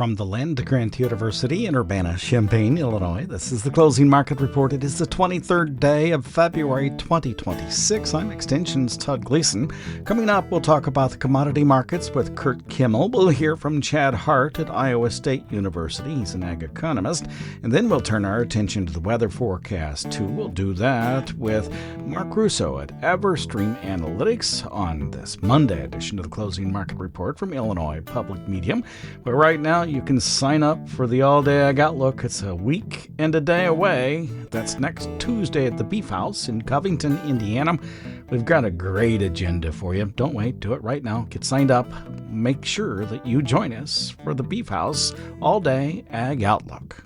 From the land-grant University in Urbana-Champaign, Illinois, this is the Closing Market Report. It is the 23rd day of February 2026. I'm Extension's Todd Gleason. Coming up, we'll talk about the commodity markets with Curt Kimmel. We'll hear from Chad Hart at Iowa State University. He's an ag economist. And then we'll turn our attention to the weather forecast, too. We'll do that with Mark Russo at EverStream Analytics on this Monday edition of the Closing Market Report from Illinois Public Media. But right now, you can sign up for the All-Day Ag Outlook. It's a week and a day away. That's next Tuesday at the Beef House in Covington, Indiana. We've got a great agenda for you. Don't wait. Do it right now. Get signed up. Make sure that you join us for the Beef House All-Day Ag Outlook.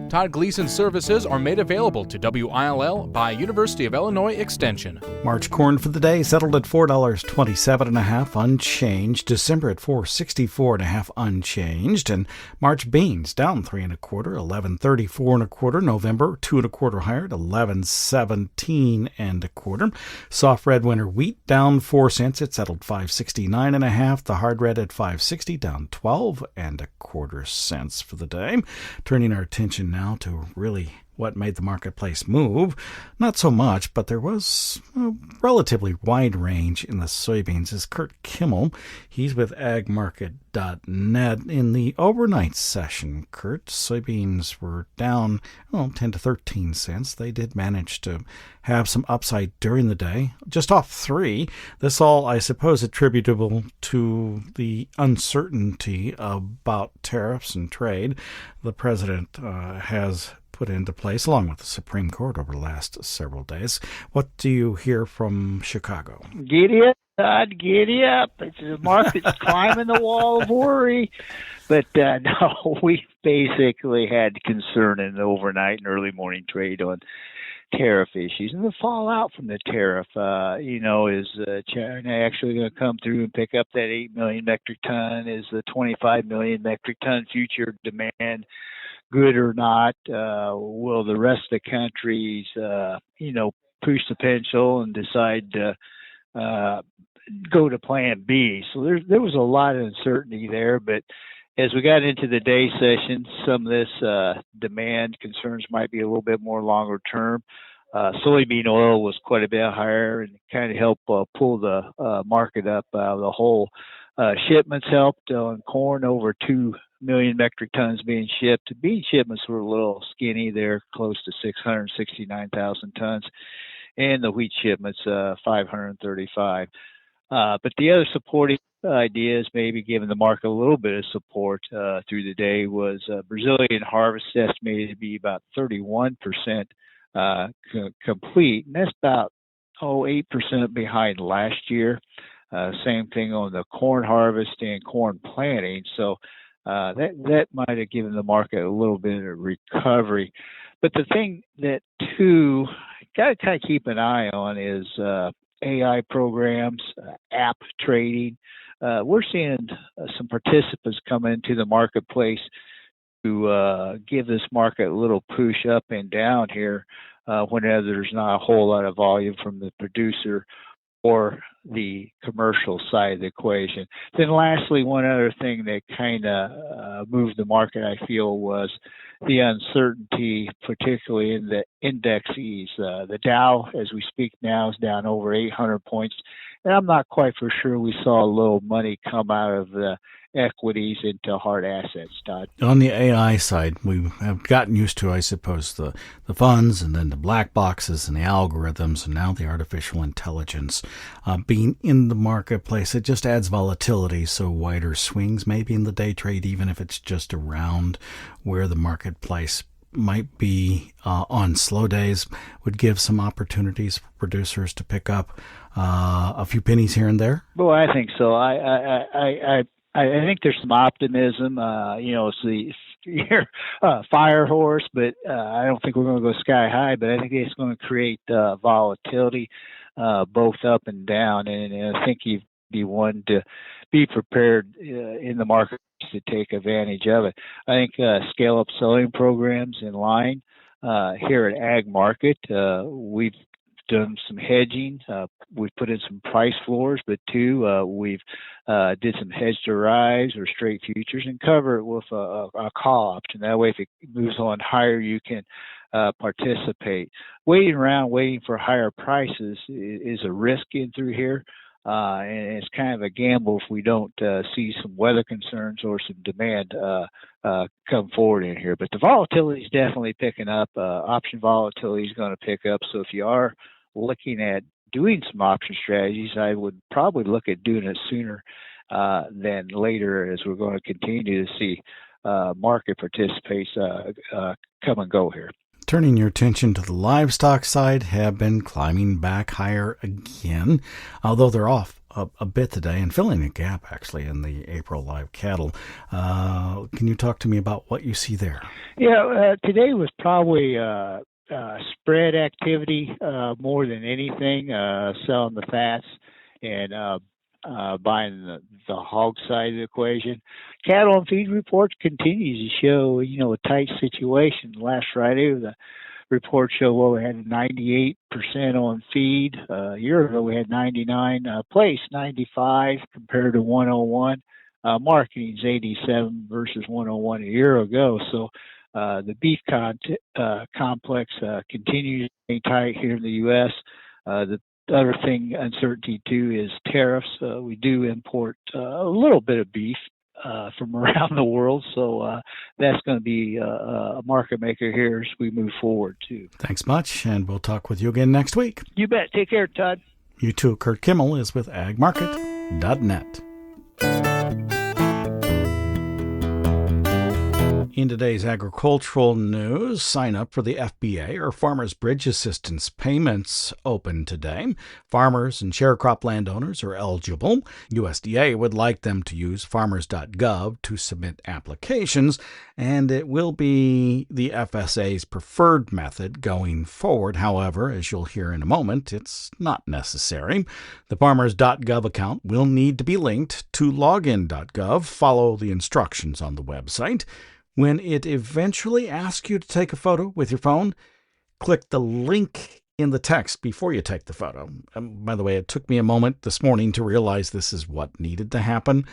Todd Gleason services are made available to WILL by University of Illinois Extension. March corn for the day settled at $4.27.5 unchanged. December at $4.64.5 unchanged. And March beans down 3 1/4, $11.34 1/4. November 2 1/4 higher at $11.17 1/4. Soft red winter wheat down 4 cents. It settled $5.69.5. The hard red at $5.60 down 12 1/4 cents for the day. Turning our attention now to really what made the marketplace move. Not so much, but there was a relatively wide range in the soybeans. As Curt Kimmel, he's with agmarket.net. In the overnight session, Curt, soybeans were down 10 to 13 cents. They did manage to have some upside during the day, just off 3. This all, I suppose, attributable to the uncertainty about tariffs and trade the president has put into place, along with the Supreme Court over the last several days. What do you hear from Chicago? Giddy up, Todd, giddy up. The market's climbing the wall of worry. But no, we basically had concern in the overnight and early morning trade on tariff issues and the fallout from the tariff. Is China actually going to come through and pick up that 8 million metric ton? Is the 25 million metric ton future demand good or not? Will the rest of the countries, push the pencil and decide to go to Plan B? So there was a lot of uncertainty there. But as we got into the day session, some of this demand concerns might be a little bit more longer term. Soybean oil was quite a bit higher and kind of helped pull the market up out of the hole. Shipments helped on corn, over 2 million metric tons being shipped. Bean shipments were a little skinny. They're close to 669,000 tons. And the wheat shipments, 535. But the other supporting ideas, maybe giving the market a little bit of support through the day, was Brazilian harvest estimated to be about 31% complete. And that's about 8% behind last year. Same thing on the corn harvest and corn planting. So that might have given the market a little bit of recovery. But the thing that, too, got to kind of keep an eye on is AI programs, app trading. We're seeing some participants come into the marketplace to give this market a little push up and down here whenever there's not a whole lot of volume from the producer or the commercial side of the equation. Then lastly, one other thing that kind of moved the market, I feel, was the uncertainty, particularly in the indexes. The Dow, as we speak now, is down over 800 points. And I'm not quite for sure we saw a little money come out of the equities into hard assets, Todd. On the AI side, we have gotten used to, I suppose, the funds and then the black boxes and the algorithms and now the artificial intelligence being in the marketplace. It just adds volatility, so wider swings maybe in the day trade, even if it's just around where the marketplace might be on slow days, would give some opportunities for producers to pick up a few pennies here and there. Well, I think so. I think there's some optimism. It's the fire horse, but I don't think we're going to go sky high. But I think it's going to create volatility, both up and down. And I think you'd be one to be prepared in the market to take advantage of it. I think scale-up selling programs in line here at Ag Market. We've done some hedging. We've put in some price floors, but two, we've did some hedge derives or straight futures and cover it with a call option. That way, if it moves on higher, you can participate. Waiting around, waiting for higher prices is a risk in through here. And it's kind of a gamble if we don't see some weather concerns or some demand come forward in here. But the volatility is definitely picking up. Option volatility is going to pick up. So if you are looking at doing some option strategies, I would probably look at doing it sooner than later, as we're going to continue to see market participants come and go here. Turning your attention to the livestock side, have been climbing back higher again, although they're off a bit today and filling a gap actually in the April live cattle. Can you talk to me about what you see there? Yeah, today was probably spread activity more than anything, selling the fats and buying the hog side of the equation. Cattle and feed reports continues to show, a tight situation. Last Friday, the report showed, we had 98% on feed. A year ago, we had 99, place 95 compared to 101. Marketing's 87 versus 101 a year ago. So the beef complex continues to be tight here in the U.S. The other thing, uncertainty too, is tariffs. We do import a little bit of beef from around the world, so that's going to be a market maker here as we move forward too. Thanks much, and we'll talk with you again next week. You bet. Take care, Todd. You too. Curt Kimmel is with agmarket.net. In today's agricultural news, sign up for the FBA or Farmers Bridge Assistance payments open today. Farmers and share crop landowners are eligible. USDA would like them to use farmers.gov to submit applications, and it will be the FSA's preferred method going forward. However, as you'll hear in a moment, it's not necessary. The farmers.gov account will need to be linked to login.gov. Follow the instructions on the website. When it eventually asks you to take a photo with your phone, click the link in the text before you take the photo. By the way, it took me a moment this morning to realize this is what needed to happen.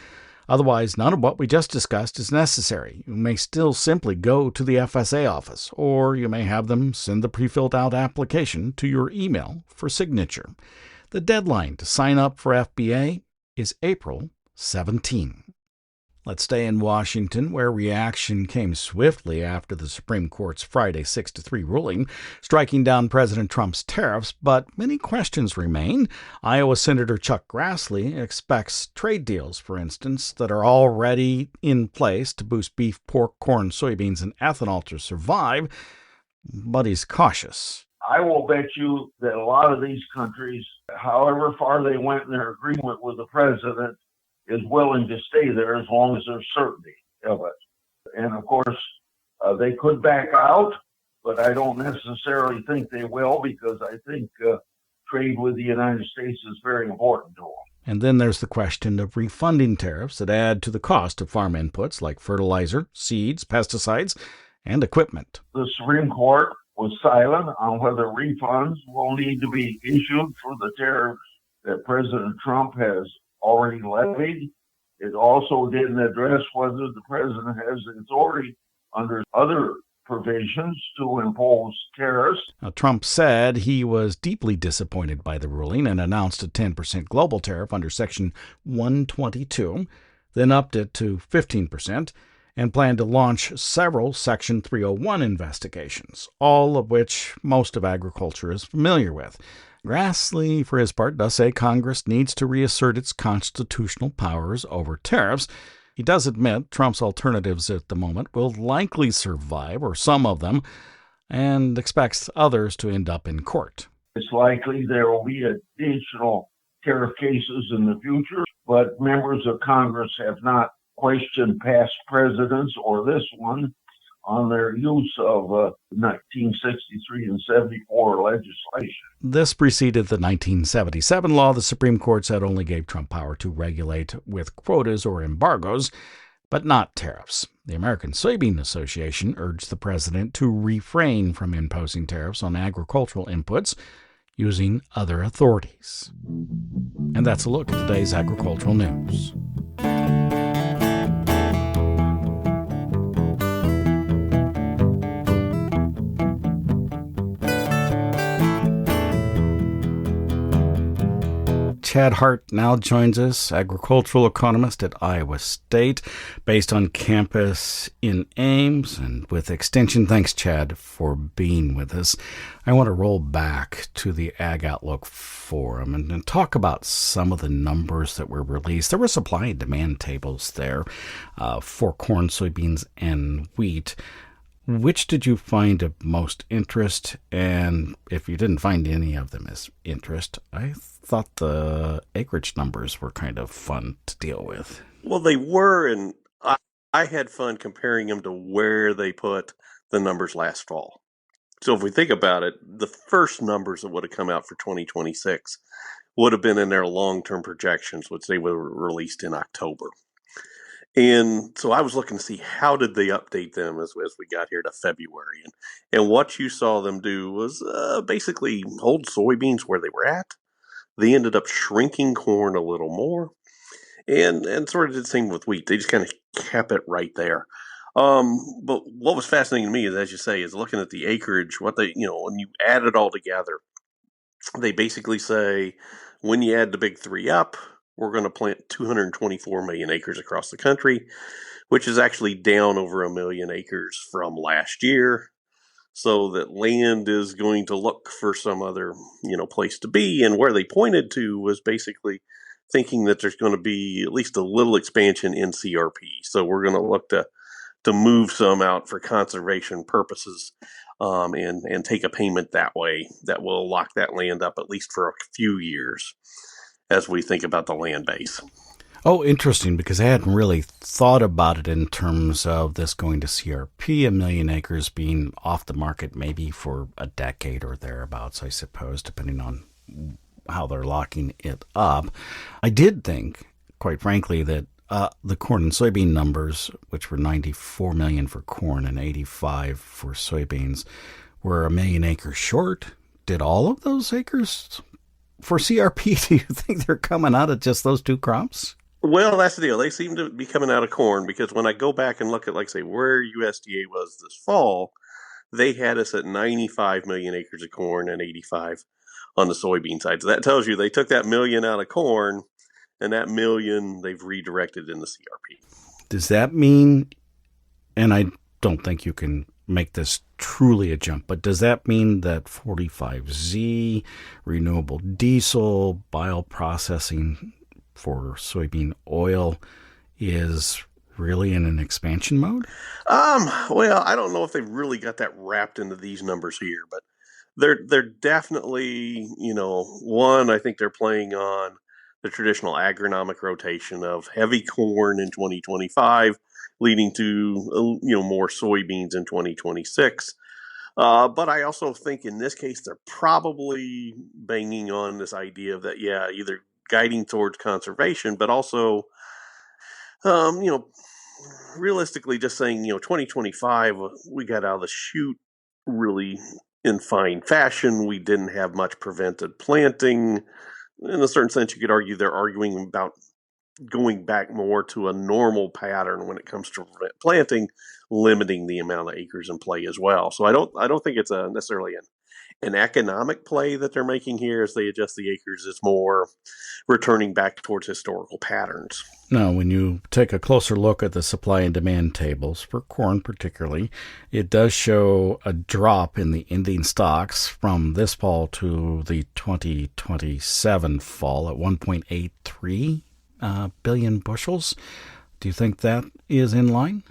Otherwise, none of what we just discussed is necessary. You may still simply go to the FSA office, or you may have them send the pre-filled out application to your email for signature. The deadline to sign up for FBA is April 17. Let's stay in Washington, where reaction came swiftly after the Supreme Court's Friday 6-3 ruling, striking down President Trump's tariffs, but many questions remain. Iowa Senator Chuck Grassley expects trade deals, for instance, that are already in place to boost beef, pork, corn, soybeans, and ethanol to survive, but he's cautious. I will bet you that a lot of these countries, however far they went in their agreement with the president, is willing to stay there as long as there's certainty of it. And of course, they could back out, but I don't necessarily think they will, because I think trade with the United States is very important to them. And then there's the question of refunding tariffs that add to the cost of farm inputs like fertilizer, seeds, pesticides, and equipment. The Supreme Court was silent on whether refunds will need to be issued for the tariffs that President Trump has already levied. It also didn't address whether the president has the authority under other provisions to impose tariffs. Now, Trump said he was deeply disappointed by the ruling and announced a 10% global tariff under Section 122, then upped it to 15%, and planned to launch several Section 301 investigations, all of which most of agriculture is familiar with. Grassley, for his part, does say Congress needs to reassert its constitutional powers over tariffs. He does admit Trump's alternatives at the moment will likely survive, or some of them, and expects others to end up in court. It's likely there will be additional tariff cases in the future, but members of Congress have not questioned past presidents or this one on their use of 1963 and 74 legislation. This preceded the 1977 law the Supreme Court said only gave Trump power to regulate with quotas or embargoes, but not tariffs. The American Soybean Association urged the president to refrain from imposing tariffs on agricultural inputs. using other authorities. And that's a look at today's agricultural news. Chad Hart now joins us, agricultural economist at Iowa State, based on campus in Ames and with Extension. Thanks, Chad, for being with us. I want to roll back to the Ag Outlook Forum and talk about some of the numbers that were released. There were supply and demand tables there for corn, soybeans, and wheat. Which did you find of most interest? And if you didn't find any of them as interest, I thought the acreage numbers were kind of fun to deal with. Well, they were, and I had fun comparing them to where they put the numbers last fall. So if we think about it, the first numbers that would have come out for 2026 would have been in their long-term projections, which they were released in October. And so I was looking to see how did they update them as we got here to February. And what you saw them do was basically hold soybeans where they were at. They ended up shrinking corn a little more and sort of did the same with wheat. They just kind of kept it right there. But what was fascinating to me is, as you say, is looking at the acreage, what they, when you add it all together, they basically say when you add the big three up, we're going to plant 224 million acres across the country, which is actually down over 1 million acres from last year. So that land is going to look for some other, place to be. And where they pointed to was basically thinking that there's going to be at least a little expansion in CRP. So we're going to look to move some out for conservation purposes and take a payment that way that will lock that land up at least for a few years as we think about the land base. Oh, interesting, because I hadn't really thought about it in terms of this going to CRP, 1 million acres being off the market maybe for a decade or thereabouts, I suppose, depending on how they're locking it up. I did think, quite frankly, that the corn and soybean numbers, which were 94 million for corn and 85 for soybeans, were 1 million acres short. Did all of those acres for CRP, do you think they're coming out of just those two crops? Well, that's the deal. They seem to be coming out of corn because when I go back and look at, say, where USDA was this fall, they had us at 95 million acres of corn and 85 on the soybean side. So that tells you they took that million out of corn, and that million they've redirected into CRP. Does that mean, and I don't think you can make this truly a jump, but does that mean that 45Z, renewable diesel, bioprocessing for soybean oil is really in an expansion mode? Well, I don't know if they've really got that wrapped into these numbers here, but they're definitely, one, I think they're playing on the traditional agronomic rotation of heavy corn in 2025, leading to, more soybeans in 2026. But I also think in this case, they're probably banging on this idea of that, either guiding towards conservation, but also, realistically just saying, 2025, we got out of the chute really in fine fashion. We didn't have much prevented planting. In a certain sense, you could argue they're arguing about going back more to a normal pattern when it comes to planting, limiting the amount of acres in play as well. So I don't think it's necessarily an economic play that they're making here as they adjust the acres. It's more returning back towards historical patterns. Now, when you take a closer look at the supply and demand tables, for corn particularly, it does show a drop in the ending stocks from this fall to the 2027 fall at 1.83 billion bushels. Do you think that is in line?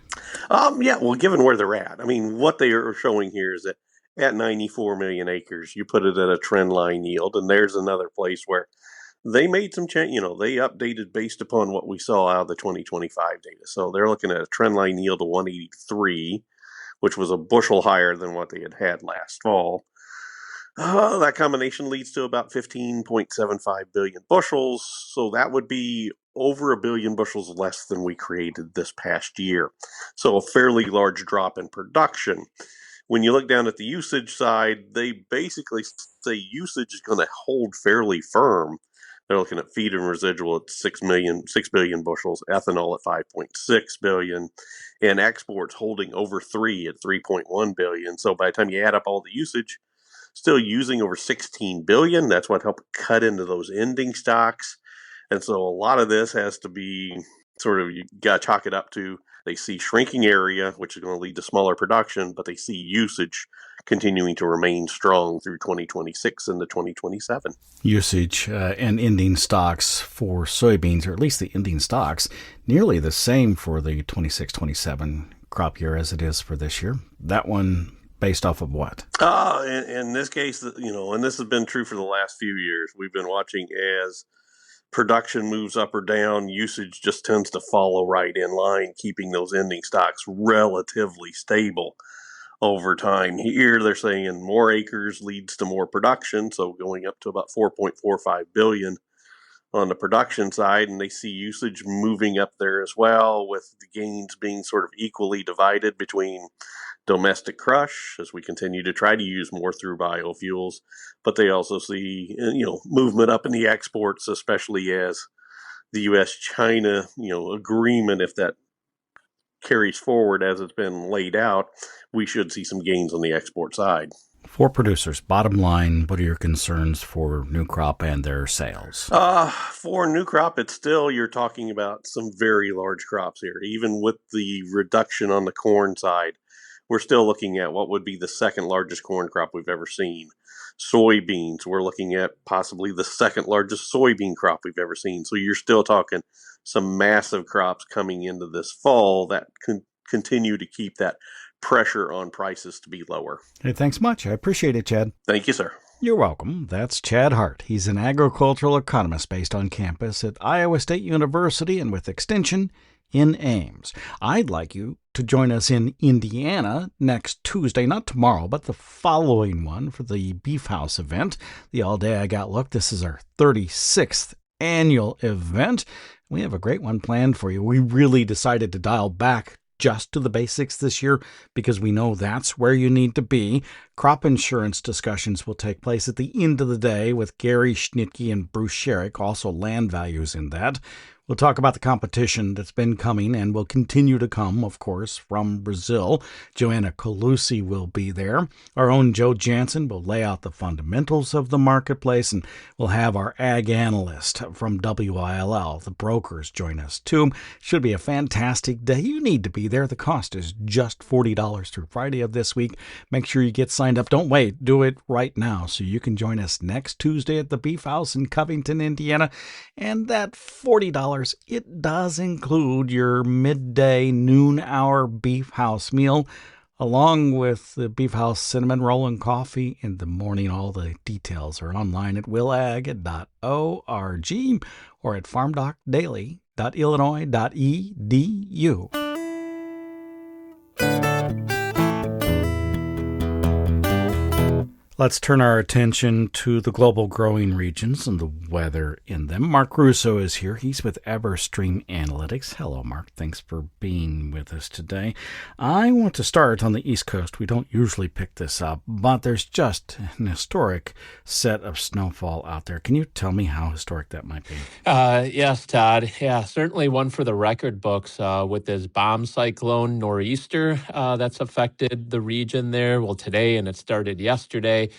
Well, given where they're at. I mean, what they are showing here is that at 94 million acres, you put it at a trend line yield, and there's another place where they made some change. They updated based upon what we saw out of the 2025 data. So they're looking at a trend line yield of 183, which was a bushel higher than what they had last fall. That combination leads to about 15.75 billion bushels. So that would be over 1 billion bushels less than we created this past year. So a fairly large drop in production, when you look down at the usage side, they basically say usage is going to hold fairly firm. They're looking at feed and residual at 6 billion bushels, ethanol at 5.6 billion, and exports holding over 3 at 3.1 billion. So by the time you add up all the usage, still using over 16 billion. That's what helped cut into those ending stocks. And so a lot of this has to be sort of, you got to chalk it up to, they see shrinking area, which is going to lead to smaller production, but they see usage continuing to remain strong through 2026 into 2027. Usage and ending stocks for soybeans, or at least the ending stocks, nearly the same for the 26-27 crop year as it is for this year. That one based off of what? In this case, and this has been true for the last few years, we've been watching as production moves up or down, usage just tends to follow right in line, keeping those ending stocks relatively stable over time. Here, they're saying more acres leads to more production, so going up to about 4.45 billion on the production side, and they see usage moving up there as well, with the gains being sort of equally divided between domestic crush, as we continue to try to use more through biofuels, but they also see, movement up in the exports, especially as the U.S.-China, agreement, if that carries forward as it's been laid out, we should see some gains on the export side. For producers, bottom line, what are your concerns for new crop and their sales? For new crop, it's still, you're talking about some very large crops here. Even with the reduction on the corn side, we're still looking at what would be the second largest corn crop we've ever seen. Soybeans, we're looking at possibly the second largest soybean crop we've ever seen. So you're still talking some massive crops coming into this fall that can continue to keep that pressure on prices to be lower. Hey, thanks much. I appreciate it, Chad. Thank you, sir. You're welcome. That's Chad Hart. He's an agricultural economist based on campus at Iowa State University and with extension in Ames. I'd like you to join us in Indiana next Tuesday, not tomorrow, but the following one for the Beef House event, the All Day Ag Outlook. This is our 36th annual event. We have a great one planned for you. We really decided to dial back just to the basics this year because we know that's where you need to be. Crop insurance discussions will take place at the end of the day with Gary Schnitke and Bruce Sherrick, also land values in that. We'll talk about the competition that's been coming and will continue to come, of course, from Brazil. Joanna Colucci will be there. Our own Joe Jansen will lay out the fundamentals of the marketplace, and we'll have our ag analyst from WILL, the brokers, join us too. Should be a fantastic day. You need to be there. The cost is just $40 through Friday of this week. Make sure you get signed up. Don't wait. Do it right now so you can join us next Tuesday at the Beef House in Covington, Indiana. And that $40, it does include your midday noon hour Beef House meal, along with the Beef House cinnamon roll and coffee in the morning. All the details are online at willag.org or at farmdocdaily.illinois.edu. Let's turn our attention to the global growing regions and the weather in them. Mark Russo is here. He's with EverStream Analytics. Hello, Mark. Thanks for being with us today. I want to start on the East Coast. We don't usually pick this up, but there's just an historic set of snowfall out there. Can you tell me how historic that might be? Yes, Todd. Yeah, certainly one for the record books with this bomb cyclone nor'easter that's affected the region there. Well, today, and it started yesterday.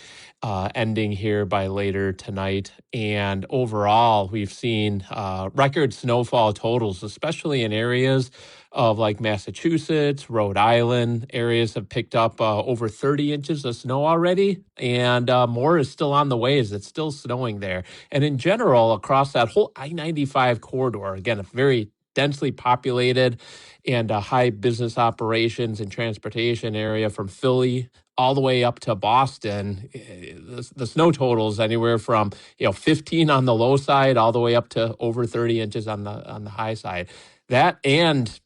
Ending here by later tonight. And overall, we've seen record snowfall totals, especially in areas of like Massachusetts, Rhode Island. Areas have picked up over 30 inches of snow already, and more is still on the way as it's still snowing there. And in general, across that whole I-95 corridor, again, a very densely populated and high business operations and transportation area from Philly all the way up to Boston. The snow totals anywhere from 15 on the low side all the way up to over 30 inches on the high side. That and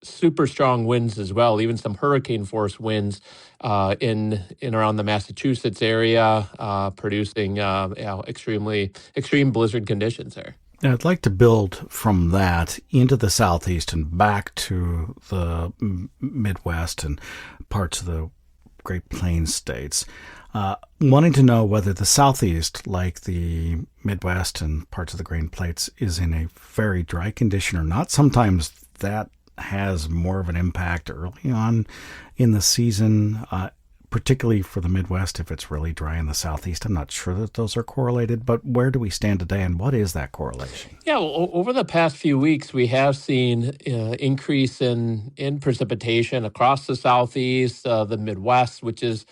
super strong winds as well, even some hurricane force winds in around the Massachusetts area, producing extreme blizzard conditions there. I'd like to build from that into the Southeast and back to the Midwest and parts of the Great Plains states, wanting to know whether the Southeast, like the Midwest and parts of the Great Plains, is in a very dry condition or not. Sometimes that has more of an impact early on in the season, particularly for the Midwest if it's really dry in the Southeast. I'm not sure that those are correlated, but where do we stand today, and what is that correlation? Yeah, well, over the past few weeks, we have seen increase in precipitation across the Southeast, the Midwest, which is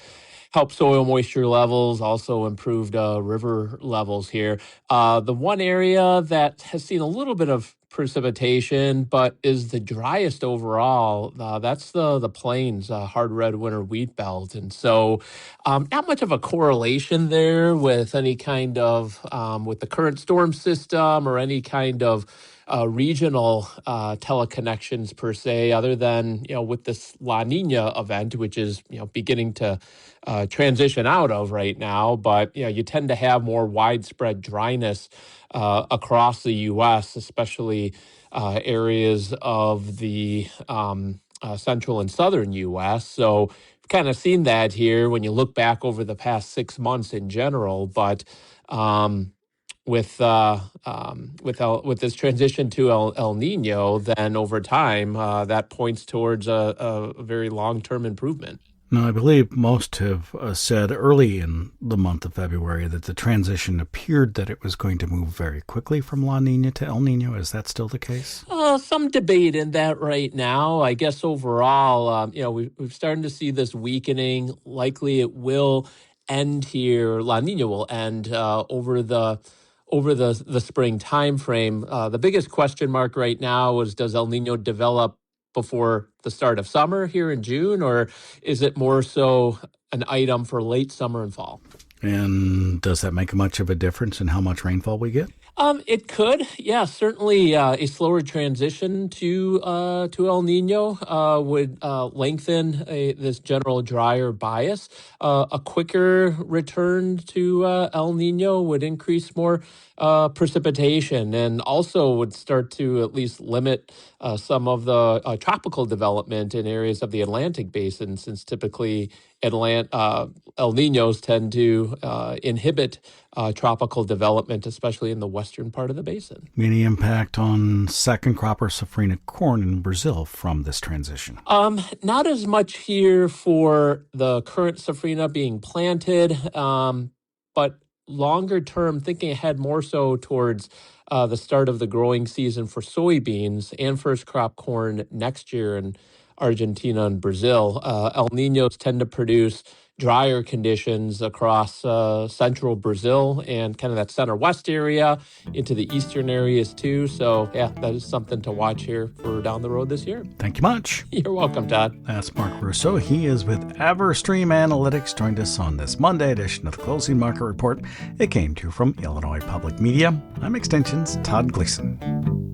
helped soil moisture levels, also improved river levels here. The one area that has seen a little bit of precipitation, but is the driest overall, that's the plains, hard red winter wheat belt. And so not much of a correlation there with any kind of, with the current storm system or any kind of regional teleconnections per se, other than, with this La Nina event, which is, beginning to transition out of right now. But, you tend to have more widespread dryness across the U.S., especially areas of the central and southern U.S. So we've kind of seen that here when you look back over the past 6 months in general. But with this transition to El Nino, then over time, that points towards a very long-term improvement. Now, I believe most have said early in the month of February that the transition appeared that it was going to move very quickly from La Nina to El Nino. Is that still the case? Some debate in that right now. I guess overall, we've started to see this weakening. Likely it will end here. La Nina will end over the spring time frame. The biggest question mark right now is, does El Nino develop before the start of summer here in June, or is it more so an item for late summer and fall? And does that make much of a difference in how much rainfall we get? It could, yeah. Certainly, a slower transition to El Nino would lengthen this general drier bias. A quicker return to El Nino would increase more precipitation, and also would start to at least limit some of the tropical development in areas of the Atlantic basin, since typically El Ninos tend to inhibit tropical development, especially in the western part of the basin. Any impact on second crop or safrinha corn in Brazil from this transition? Not as much here for the current safrinha being planted, but longer term, thinking ahead more so towards the start of the growing season for soybeans and first crop corn next year in Argentina and Brazil. El Ninos tend to produce drier conditions across central Brazil and kind of that center west area into the eastern areas too. So yeah, that is something to watch here for down the road this year. Thank you much. You're welcome, Todd. That's Mark Russo. He is with EverStream Analytics, joined us on this Monday edition of the Closing Market Report. It came to you from Illinois Public Media. I'm Extension's Todd Gleason.